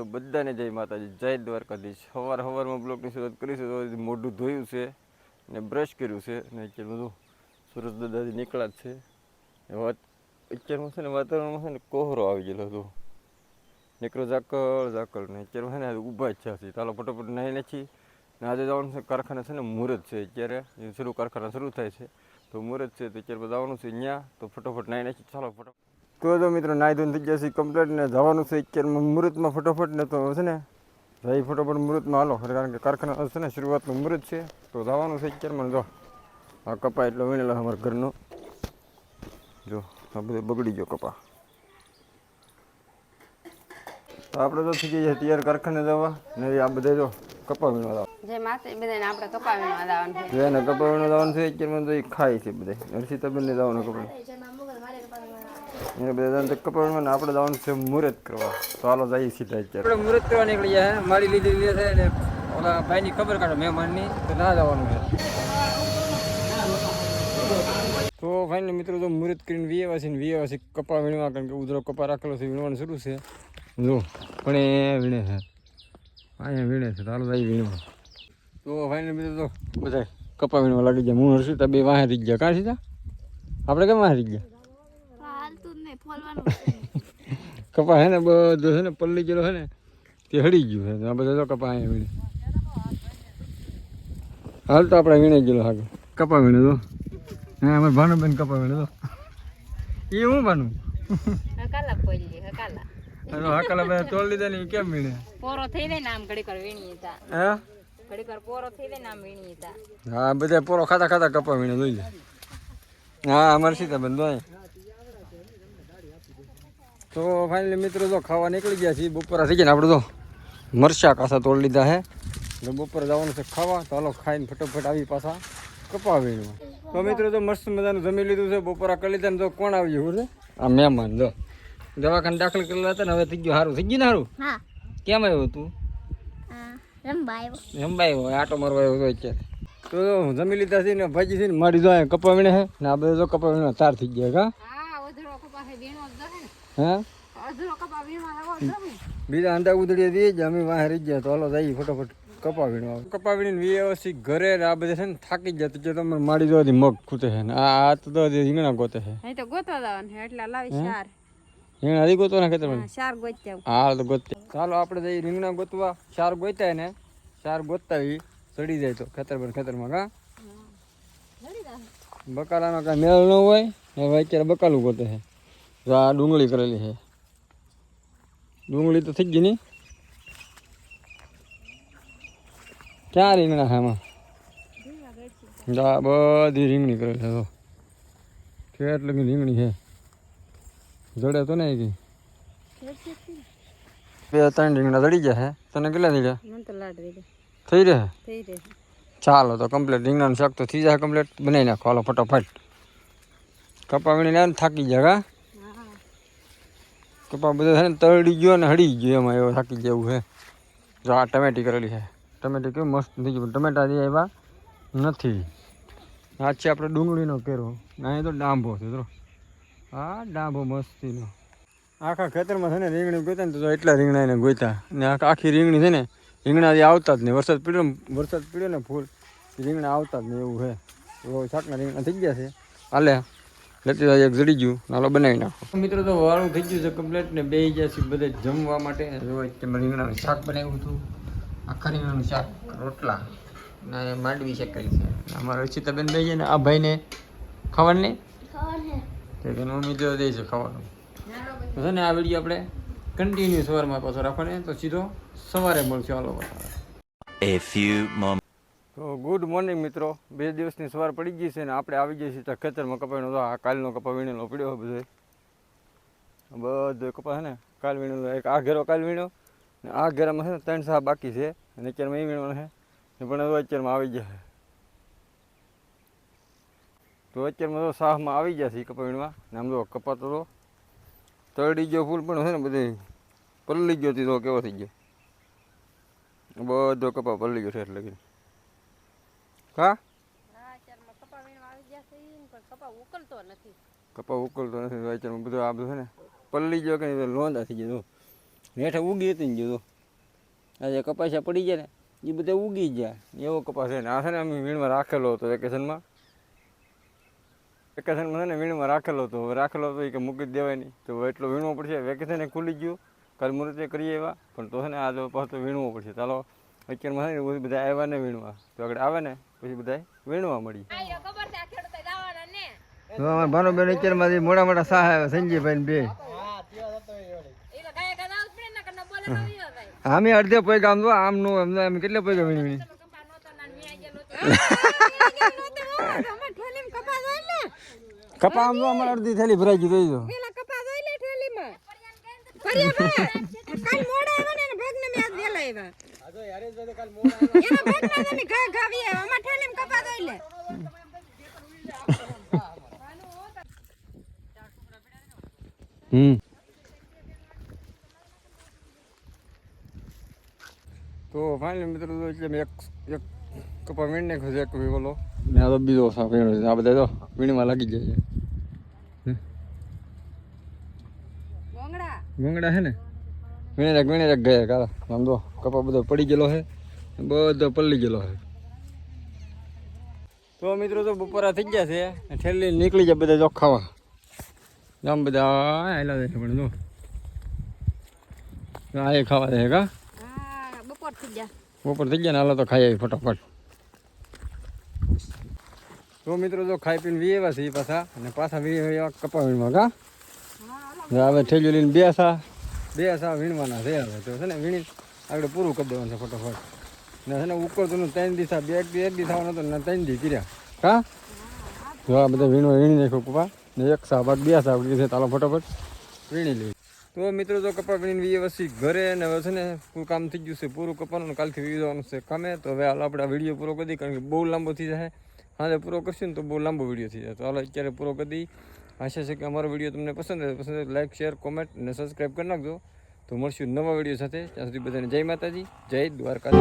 તો બધાને જય માતાજી, જય દ્વારકાધીશ। સવારમાં બ્લોગની શરૂઆત કરીશું તો મોઢું ધોયું છે ને બ્રશ કર્યું છે ને અત્યારે બધું સુરજ દાદાજી નીકળ્યા જ છે। અત્યારમાં છે ને વાતાવરણમાં છે ને કોહરો આવી ગયેલો હતો, નીકળો ઝાકળ ને અત્યારમાં છે ને ઊભા જ છે। ચાલો ફટોફટ નાહી નથી ને આજે જવાનું છે કારખાના, છે ને મુહૂર્ત છે અત્યારે કારખાના શરૂ થાય છે તો મુહૂર્ત છે તો અત્યારે જવાનું છે ત્યાં, તો ફટોફટ નાહી નથી। ચાલો ફટોફટ તો મિત્રો નાહી ધોઈને થઈ ગયા છે કમ્પ્લીટ ને જવાનું છે અત્યારમાં મુહૂર્તમાં ફટોફટ ને તો છે ને ભાઈ ફટોફટ મુહૂર્તમાં હાલો, કારણ કે કારખાના છે ને શરૂઆતનું મુહૂર્ત છે તો જવાનું છે અત્યારમાં। જો આ કપા એટલો વીણેલો અમારા ઘરનો, જો આ બધો બગડી ગયો કપા, તો આપણે તો થઈ ગયા તૈયાર કારખાને જવા ને આ બધા જો કપા વીણવા જવા જે માથે બધાને આપણે કપા વીણવા જવાનું છે, એને કપા વીણવા જવાનું છે અત્યારમાં, તો એ ખાય છે બધા હર્ષિતાબેનને જવાનું કપા એને બધા કપા વીણવા, આપણે જવાનું છે મુહૂર્ત કરવા। તો હાલો જઈએ સીધા અત્યારે આપણે મુહૂર્ત કરવા નીકળી ગયા હે, મારી લીધી છે એટલે ઓલા ભાઈની ખબર કાઢો મહેમાનની તો ના જવાનું છે। તો ફાઇનલ મિત્રો તો મુહૂર્ત કરીને વીએવાસી કપા વીણવા, કારણ કે ઉધરો કપા રાખેલો છે, વીણવાનું શરૂ છે। જો પણ એ વીણે છે, અહીંયા વીણે છે, ચાલો જાય વીણવા। તો ફાઇનલ મિત્રો તો બધા કપા વીણવા લાગી ગયા, હું હર્ષિતા બે વાહે રહી ગયા। કાં સીધા આપણે કેમ વાહે રહી ગયા? કપા હે ને બધો છે ને પલ્લી ગયેલો છે ને તે હળી ગયું છે, આ બધા તો કપા અહીંયા વીણે હાલ તો આપણે વીણે ગયેલો આગળ કપા વીણે તો હા અમારે ભાનુબેન કપા વીણે તો એ હું ભાનું હકાલા બે તોડ લીધા ને કેમ વીણે પોરો થઈ જાય ને આમ ઘડી કર વીણી હતા, હે ઘડી કર પોરો થઈ જાય ને આમ વીણી હતા। હા બધા પોરો ખાતા કપા વીણે જોઈ લે। હા અમારે સીતાબેન તો તો ફાઇનલી મિત્રો તો ખાવા નીકળી ગયા છીએ, બપોરા થઈ ગયા ને આપણે તો મરચા કાસા તોડી લીધા હે, તો બપોરે જવાનું છે ખાવા। તો હાલો ખાઈને ફટોફટ આવી પાછા કપા વીણવા। તો મિત્રો તો મસ્ત મજાનું જમી લીધું છે, બપોરા કરી લીધા ને તો કોણ આવી ગયું છે? આ મહેમાન જો દવાખાને દાખલ કરેલા હતા ને હવે થઈ ગયું સારું, થઈ ગયું ને સારું? હા કેમ આવ્યો તું? રંબાઈ આટો મારવા આવ્યો હતો અત્યારે। તો જમી લીધા છે ને ભાજી છે ને મારી જો કપા વીણે હે ને આ બધા જો કપા વીણવા તાર થઈ ગયા હા બીજા અંડા ઉધડી દઈએ જ અમે વાહ રહી ગયા। તો હાલો જઈએ ફટોફટ કપા વીણવા। કપા વીણીને વ્યવસ્થિત ઘરે આ બધા છે ને થાકી ગયા, તો તમે માડી જોવાથી મગ ખૂટે છે ને આ તો રીંગણા ગોતે છે, અહીં તો ગોતવા જવાનું છે એટલે લાવી શાર રીંગણા હજી ગોતવા ના ખેતર શાર ગોત્યા। હા તો ગોતે ચાલો આપણે જઈએ રીંગણા ગોતવા, શાર ગોતાય ને શાર ગોતતા ચડી જાય તો ખેતરમાં કા બકાલાનો કાંઈ મેળ ન હોય, હવે અત્યારે બકાલું ગોતે છે। જો આ ડુંગળી કરેલી છે, ડુંગળી તો થઈ ગઈ ની, ક્યાં રીંગણા છે આમાં? બધી રીંગણી કરેલી છે, તો કેટલી રીંગણી છે, જડે તો નહીં ગઈ, 2-3 રીંગણા જડી ગયા છે। તને કેટલા થઈ ગયા? થઈ રહે ચાલો તો કમ્પ્લીટ રીંગણાનું શાક તો થઈ જાય કમ્પ્લીટ, બનાવી નાખો હાલો ફટાફટ। કપા વીણીને થાકી ગયા કપા બધા છે ને તળી ગયો ને હળી ગયો, એમાં એવો થાકી ગયા એવું છે। જો આ ટમેટી કરેલી છે, ટમેટી કેવું મસ્ત થઈ ગયું, ટમેટા જે આવ્યા નથી। આ છે આપણે ડુંગળીનો કેરો, અહીં તો ડાંભો છે, તો હા ડાંભો મસ્તીનો આખા ખેતરમાં છે ને રીંગણી ગોતા ને તો એટલા રીંગણા એને ગોતા ને આખી રીંગણી છે ને રીંગણા આવતા જ નહીં, વરસાદ પીડ્યો ને ફૂલ રીંગણા આવતા જ નહીં એવું છે। એવો શાકના રીંગણા થઈ ગયા છે, હાલે લેતી એક જડી ગયું હાલો બનાવી નાખો। મિત્રો તો વાળું થઈ ગયું છે કમ્પ્લીટ ને બે ગયા છે બધે જમવા માટે। રીંગણાનું શાક બનાવ્યું હતું, આખા રીંગણાનું શાક, રોટલા ને માંડવી શેકેલી છે। અમારા સીતાબેન બે છે ને આ ભાઈને ખાવાનું નહીં મમ્મી તો દે છે ખાવાનું છે ને। આ વિડીયો આપણે કન્ટિન્યુ સવારમાં પાછો રાખવાનો, તો સીધો સવારે મળશે હાલો। તો ગુડ મોર્નિંગ મિત્રો, 2 દિવસની સવાર પડી ગઈ છે ને આપણે આવી જઈએ છીએ ખેતરમાં કપાનો, તો આ કાલનો કપા વીણેલો પડ્યો બધો કપા છે ને કાલ વીણેલો, એક આ ઘેરો કાલ વીણ્યો ને આ ઘેરામાં છે ને 3 સાહ બાકી છે અને અત્યારમાં એ વીણવાનો છે પણ અત્યારમાં આવી ગયા છે। તો અત્યારમાં તો સાહમાં આવી ગયા છે કપા વીણવા ને આમ તો કપા તો તળી ગયો ફૂલ પણ છે ને બધે પલળી ગયો હતી, તો કેવો થઈ ગયો બધો કપા પલળી ગયો છે એટલે કા કપા ઉકલતો નથી અત્યારમાં બધો આ બધું છે ને પલળી ગયો કે લોંદા થઈ ગયો, હેઠે ઉગી હતી ને ગયો આ જે કપાસિયા પડી ગયા ને એ બધા ઉગી ગયા એવો કપાસ છે ને આ છે ને અમે વીણમાં રાખેલો હતો વેકેશનમાં છે ને વીણમાં રાખેલો હતો હવે રાખેલો હતો એ કે મૂકી જ દેવાય નહીં તો એટલો વીણવો પડશે વેકેશન એ ખુલી ગયું કાલ મુહૂર્તે કરીએ એવા પણ તો છે ને આ જો પાછું વીણવો પડશે ચાલો અત્યારમાં છે ને બધા આવ્યા ને વીણવા તો આગળ આવે ને પછી બધા વીણવા મળી ભાનુબેન અત્યારમાં મોટા મોટા સાહ આવ્યા સંજીભાઈ બે અમે અડધે પૈગા આમ આમ નું એમ કેટલે પૈગા વીણી વીણી કપા આમ તો અમારે અડધી થેલી ભરાઈ ગઈ જોઈ દો તો ફાઇનલી મિત્રો તો એટલે મેં એક કપા વીણ નાખ્યો છે એક ઓલો ને આ તો બીજો સાફ વીણો છે આ બધા તો વીણમાં લાગી જાય છે ગોંગડા છે ને વીણે રાખ ગયા કાલા આમ તો કપા બધો પડી ગયેલો છે બધો પલળી ગયેલો છે તો મિત્રો તો બપોરા થઈ ગયા છે ઠેલી નીકળી જાય બધા જો ખાવા આમ બધા આવેલા છે પણ જો આ એ ખાવા દે કા બપોર થઈ ગયા ને હાલો તો ખાઈ આવી ફટાફટ તો મિત્રો જો ખાઈ પીને વી આવ્યા છે એ પાછા વી કપા વીણવા કા હવે ઠેલીઓ લઈને બે સા વીણવાના છે હવે તો છે ને વીણી આગળ પૂરું કરી દેવાનું છે ફટાફટ ને છે ને ઉકળતું 3 દિવસ એક દી થવાનો હતો ને 3 દી કર્યા કા જો આ બધા વીણી નાખ્યો કપા ને એક સા બાદ બે સા છે તાલો ફટાફટ વીણી લઈ તો મિત્રો જો કપા વીણીને વી વસી ઘરે ને હવે છે ને પૂરું કામ થઈ ગયું છે પૂરું કપાનું કાલથી વી જવાનું છે કામે તો હવે હાલ આપણે વિડીયો પૂરો કરી દઈએ કારણ કે બહુ લાંબો થઈ જાય હા પૂરો કરશું ને તો બહુ લાંબો વિડીયો થઈ જાય તો હાલ અત્યારે પૂરો કરી દઈએ આશા છે કે અમારો વિડીયો તમને પસંદ આવે લાઈક શેર કોમેન્ટ અને સબસ્ક્રાઈબ કરી નાખજો તો મળશું નવા વિડીયો સાથે ત્યાં સુધી બધાને જય માતાજી જય દ્વારકા.